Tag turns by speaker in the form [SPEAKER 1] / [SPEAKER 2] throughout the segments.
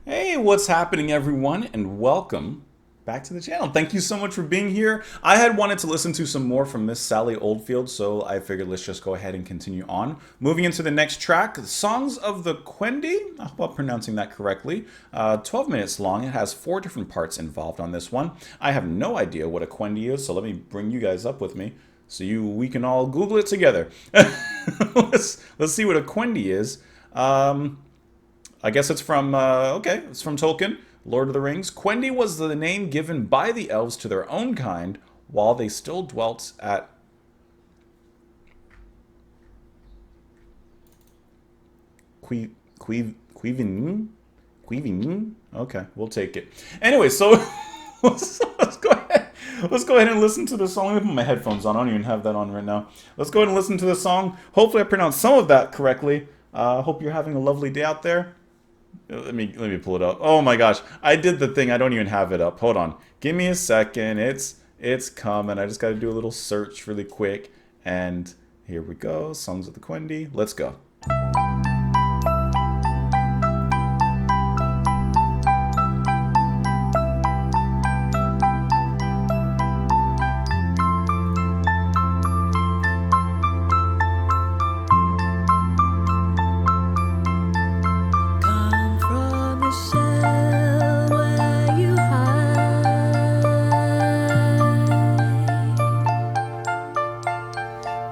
[SPEAKER 1] Hey, what's happening, everyone, and welcome back to the channel. Thank you so much for being here. I had wanted to listen to some more from Miss Sally Oldfield, so I figured let's just go ahead and continue on. Moving into the next track, Songs of the Quendi. I hope I'm pronouncing that correctly. 12 minutes long. It has 4 different parts involved on this one. I have no idea what a Quendi is, so let me bring you guys up with me so we can all Google it together. let's see what a Quendi is. I guess it's from, it's from Tolkien, Lord of the Rings. Quendi was the name given by the elves to their own kind while they still dwelt at Queevin. Queevin? Okay, we'll take it. Anyway, so let's go ahead. Let's go ahead and listen to the song. Let me put my headphones on. I don't even have that on right now. Let's go ahead and listen to the song. Hopefully I pronounced some of that correctly. Hope you're having a lovely day out there. Let me pull it up. Oh my gosh, I did the thing. I don't even have it up. Hold on. Give me a second. It's coming. I just got to do a little search really quick. And here we go. Songs of the Quendi. Let's go.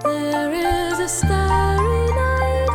[SPEAKER 2] There is a starry night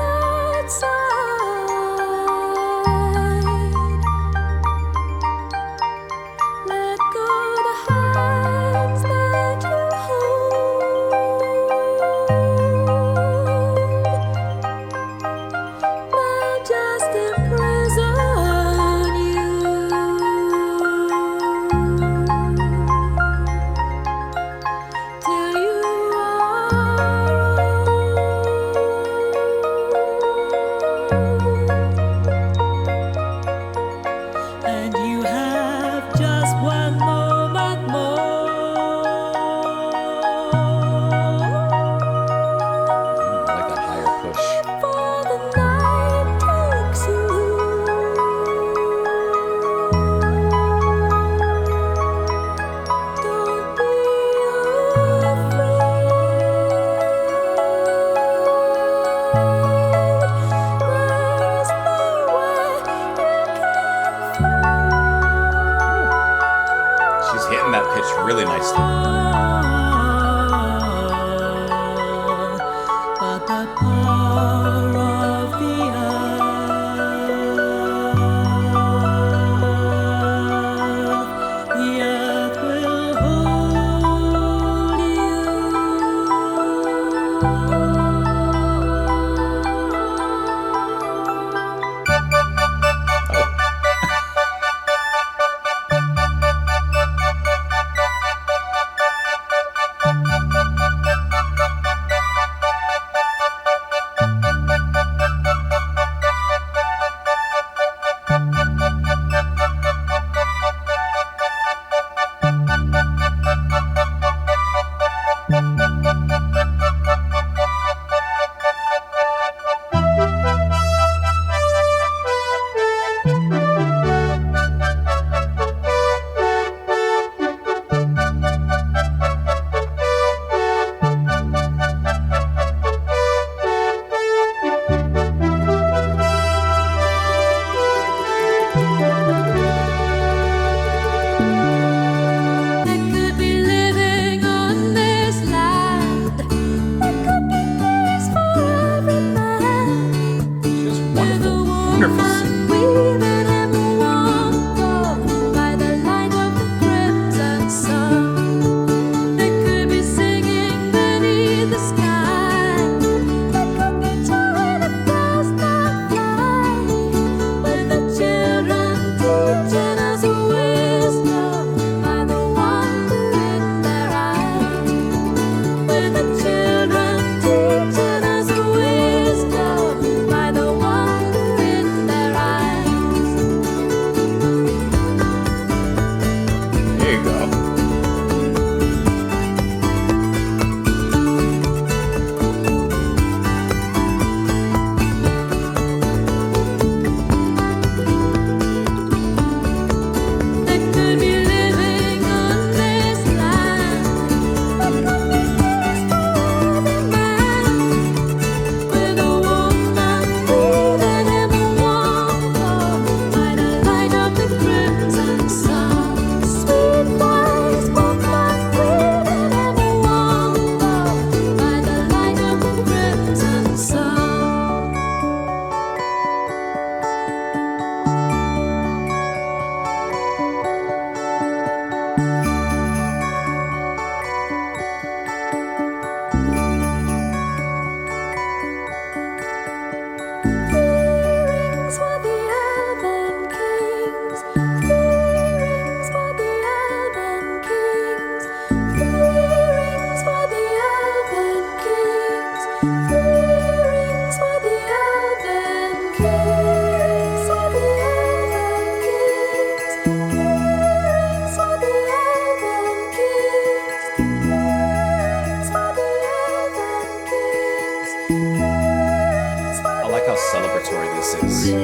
[SPEAKER 1] I like how celebratory this is.
[SPEAKER 2] 3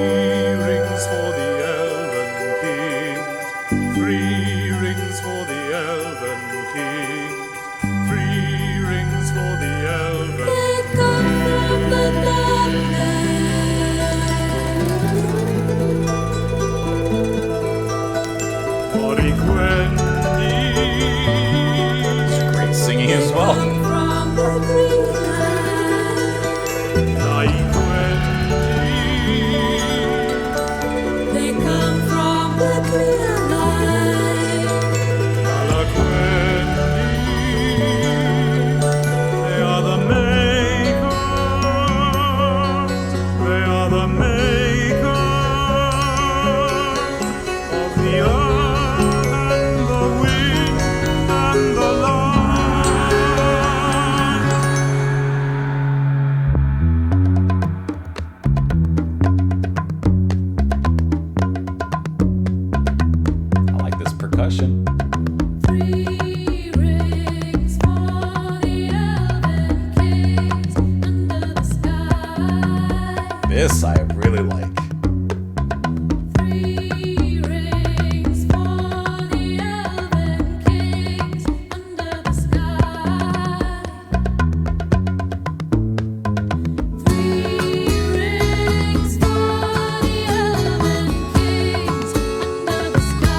[SPEAKER 2] rings for the elven kings. 3 rings for the elven kings. 3 rings for the elven kings.
[SPEAKER 3] They come from the darkness.
[SPEAKER 2] Body Quendi.
[SPEAKER 1] Great singing as well.
[SPEAKER 3] From the green land.
[SPEAKER 2] Like Quendi.
[SPEAKER 3] They come from the clear light.
[SPEAKER 2] Like Quendi. They are the makers. They are the makers of the earth and the wind and the land.
[SPEAKER 1] I like this percussion.
[SPEAKER 3] 3 rings for the elven kings under the sky.
[SPEAKER 1] This I really like.
[SPEAKER 3] 3 rings for the elven kings under the sky. 3 rings for the elven kings under the sky.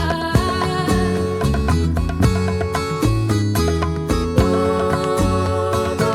[SPEAKER 3] Oh, the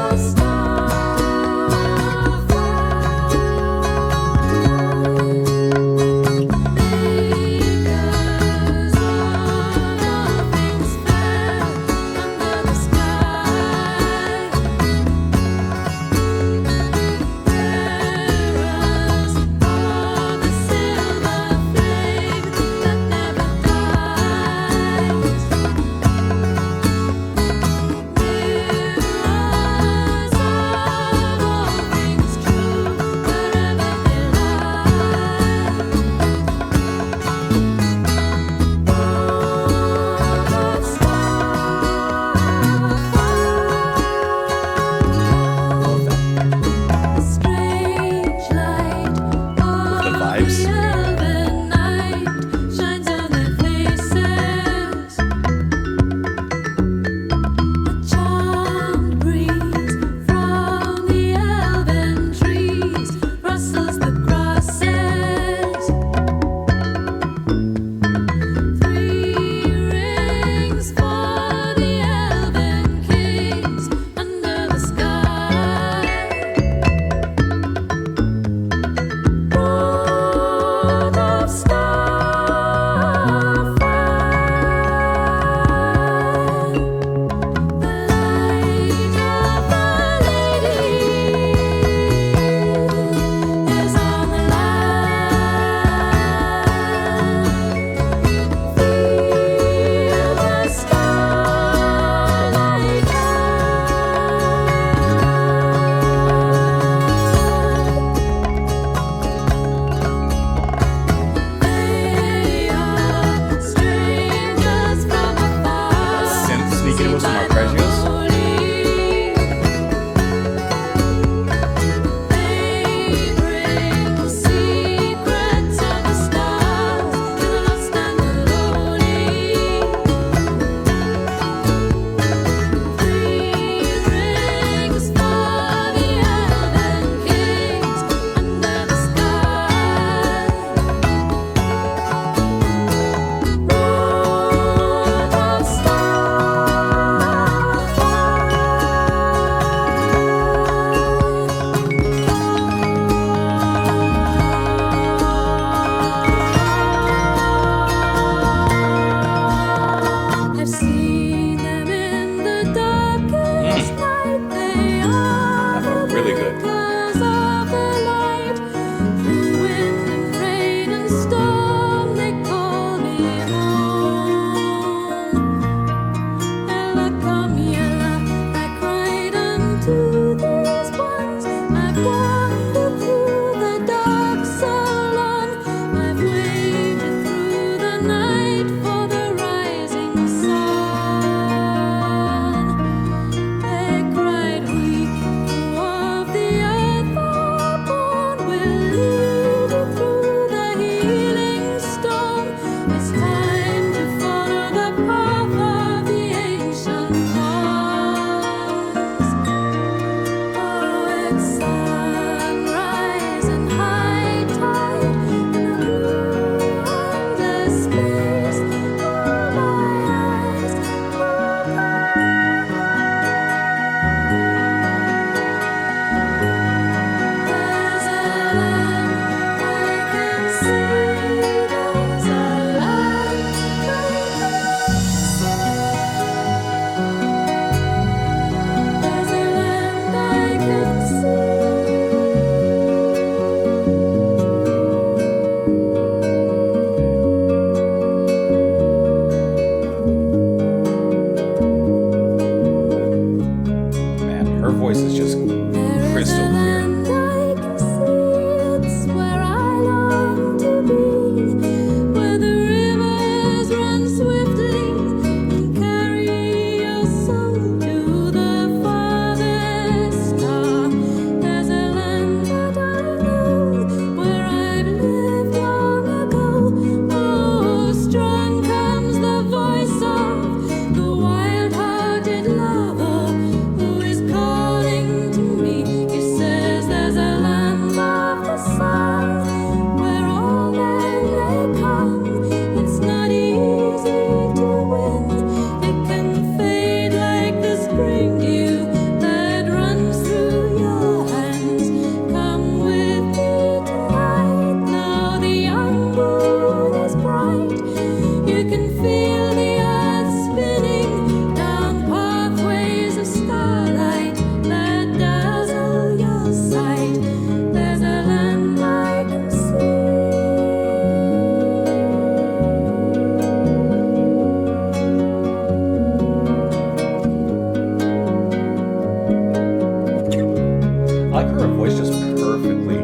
[SPEAKER 1] perfectly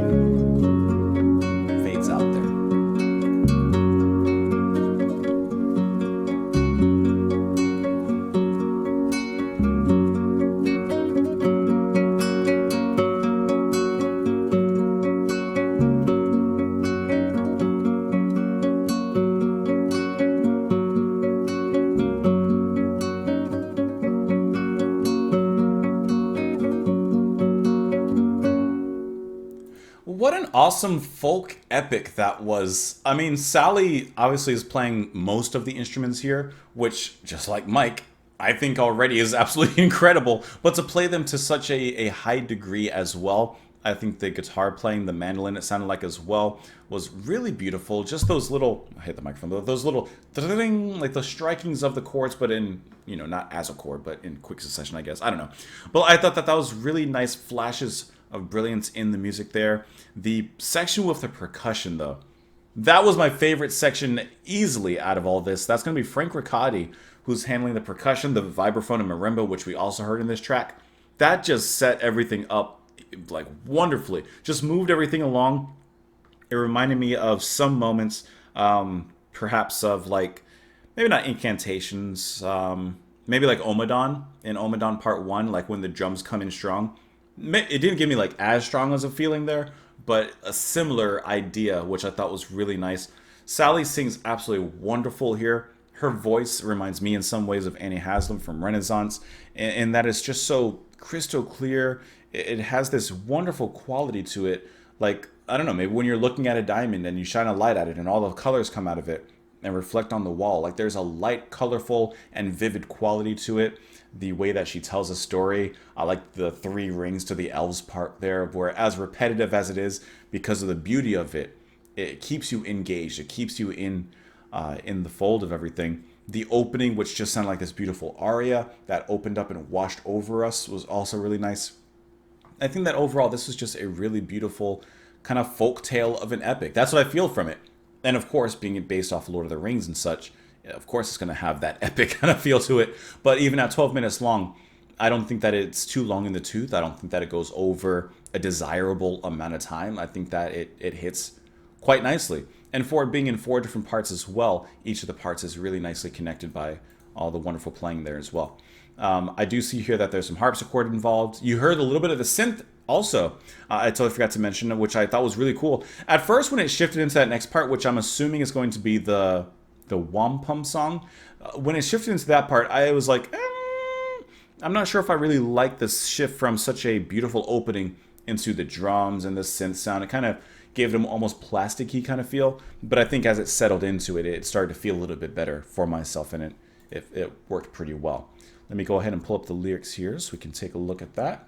[SPEAKER 1] fades out there. What an awesome folk epic that was. I mean, Sally obviously is playing most of the instruments here, which, just like Mike, I think already is absolutely incredible. But to play them to such a high degree as well, I think the guitar playing, the mandolin, it sounded like as well, was really beautiful. Just those little, I hit the microphone, but those little, like the strikings of the chords, but in, not as a chord, but in quick succession, I guess. I don't know. But I thought that was really nice flashes of brilliance in the music there. The section with the percussion, though, that was my favorite section easily out of all this. That's going to be Frank Riccardi, who's handling the percussion, the vibraphone and marimba, which we also heard in this track. That just set everything up like wonderfully. Just moved everything along. It reminded me of some moments, perhaps of like, maybe not incantations, maybe like Omadon in Omadon Part 1, like when the drums come in strong. It didn't give me like as strong as a feeling there, but a similar idea, which I thought was really nice. Sally sings absolutely wonderful here. Her voice reminds me in some ways of Annie Haslam from Renaissance, and that is just so crystal clear. It has this wonderful quality to it. Like, I don't know, maybe when you're looking at a diamond and you shine a light at it and all the colors come out of it and reflect on the wall. Like, there's a light, colorful, and vivid quality to it. The way that she tells a story. I like the 3 rings to the elves part there, where as repetitive as it is, because of the beauty of it, it keeps you engaged. It keeps you in the fold of everything. The opening, which just sounded like this beautiful aria that opened up and washed over us, was also really nice. I think that overall, this was just a really beautiful kind of folk tale of an epic. That's what I feel from it. And of course, being based off Lord of the Rings and such, of course it's going to have that epic kind of feel to it. But even at 12 minutes long, I don't think that it's too long in the tooth. I don't think that it goes over a desirable amount of time. I think that it hits quite nicely. And for it being in 4 different parts as well, each of the parts is really nicely connected by all the wonderful playing there as well. I do see here that there's some harpsichord involved. You heard a little bit of the synth also. I totally forgot to mention, which I thought was really cool. At first, when it shifted into that next part, which I'm assuming is going to be the wampum song, when it shifted into that part, I was like, I'm not sure if I really like this shift from such a beautiful opening into the drums and the synth sound. It kind of gave them almost plasticky kind of feel, but I think as it settled into it, it started to feel a little bit better for myself, and it worked pretty well. Let me go ahead and pull up the lyrics here so we can take a look at that.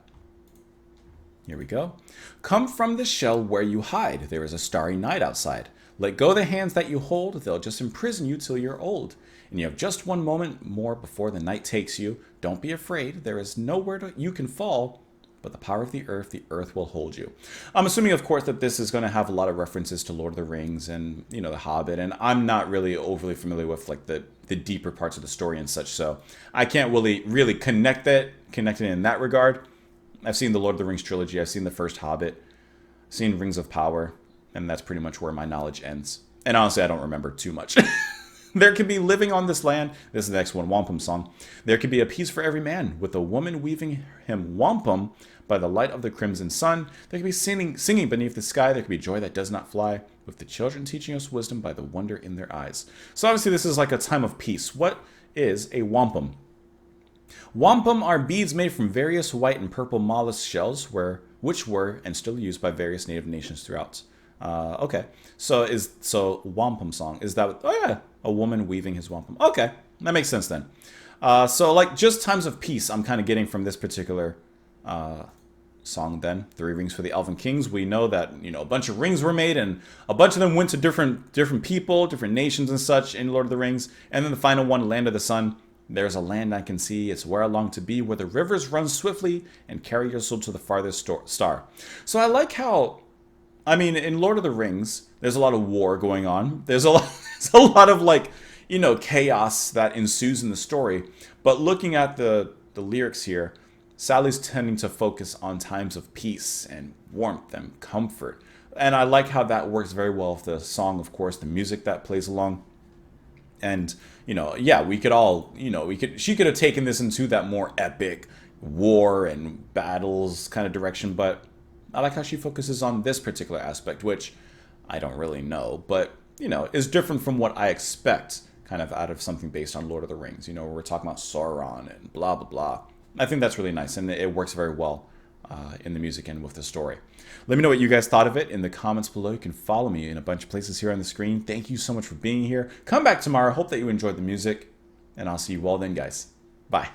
[SPEAKER 1] Here we go. Come from the shell where you hide. There is a starry night outside. Let go the hands that you hold. They'll just imprison you till you're old. And you have just one moment more before the night takes you. Don't be afraid. There is nowhere you can fall, but the power of the earth will hold you. I'm assuming, of course, that this is going to have a lot of references to Lord of the Rings and, The Hobbit. And I'm not really overly familiar with like the deeper parts of the story and such. So I can't really connect it in that regard. I've seen the Lord of the Rings trilogy. I've seen the first Hobbit. I've seen Rings of Power. And that's pretty much where my knowledge ends. And honestly, I don't remember too much. There could be living on this land. This is the next one, wampum song. There could be a piece for every man, with a woman weaving him wampum by the light of the crimson sun. There could be singing beneath the sky. There could be joy that does not fly, with the children teaching us wisdom by the wonder in their eyes. So obviously this is like a time of peace. What is a wampum? Wampum are beads made from various white and purple mollusk shells, which were and still used by various native nations throughout. Okay, so wampum song, is that, oh yeah, a woman weaving his wampum. Okay, that makes sense then. So like just times of peace I'm kind of getting from this particular song then. 3 rings for the Elven Kings. We know that, a bunch of rings were made and a bunch of them went to different people, different nations and such in Lord of the Rings. And then the final one, Land of the Sun. There's a land I can see, it's where I long to be, where the rivers run swiftly and carry your soul to the farthest star. So I like how, in Lord of the Rings, there's a lot of war going on. There's a lot of like, chaos that ensues in the story. But looking at the lyrics here, Sally's tending to focus on times of peace and warmth and comfort. And I like how that works very well with the song, of course, the music that plays along. And, yeah, we could all, she could have taken this into that more epic war and battles kind of direction, but I like how she focuses on this particular aspect, which I don't really know, but, is different from what I expect kind of out of something based on Lord of the Rings, where we're talking about Sauron and blah, blah, blah. I think that's really nice, and it works very well in the music and with the story. Let me know what you guys thought of it in the comments below. You can follow me in a bunch of places here on the screen. Thank you so much for being here. Come back tomorrow. Hope that you enjoyed the music, and I'll see you all then, guys. Bye.